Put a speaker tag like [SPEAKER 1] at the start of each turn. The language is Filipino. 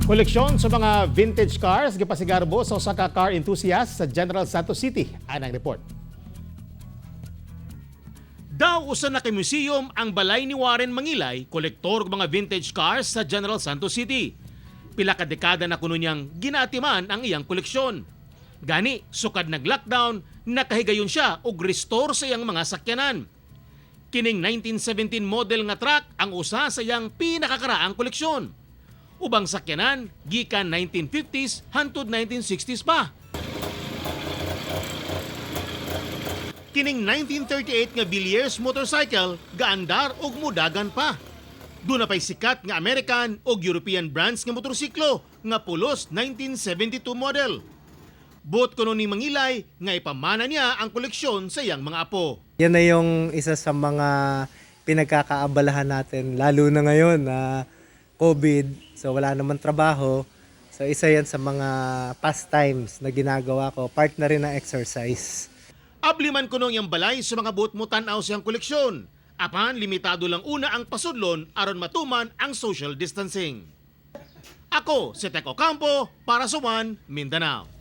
[SPEAKER 1] Koleksyon sa mga vintage cars, gipasigarbo sa usa ka car enthusiast sa General Santos City. Anang report.
[SPEAKER 2] Daw usa na kay museum ang balay ni Warren Mangilay, kolektor og mga vintage cars sa General Santos City. Pila ka dekada na kuno niyang ginaatiman ang iyang koleksyon. Gani, sukad nag-lockdown, nakahigayon siya og restore sa iyang mga sakyanan. Kining 1917 model nga truck ang usa sa iyang pinakakaraang koleksyon. Ubang sakyanan, gikan 1950s hangtod 1960s pa. Kining 1938 nga Villiers motorcycle, gaandar og mudagan pa. Doon na pa'y sikat nga American o European brands nga motorsiklo nga pulos 1972 model. Buot kuno ni Mangilay nga ipamana niya ang koleksyon sa iyang mga apo.
[SPEAKER 3] Yan na yung isa sa mga pinagkakaabalahan natin, lalo na ngayon na COVID, so wala naman trabaho. So isa yan sa mga pastimes na ginagawa ko, part na rin ng exercise.
[SPEAKER 2] Abliman kuno yung balay sa mga buot mo tanaw siyang koleksyon. Apan limitado lang una ang pasudlon aron matuman ang social distancing. Ako si Teko Campo para sa One Mindanao.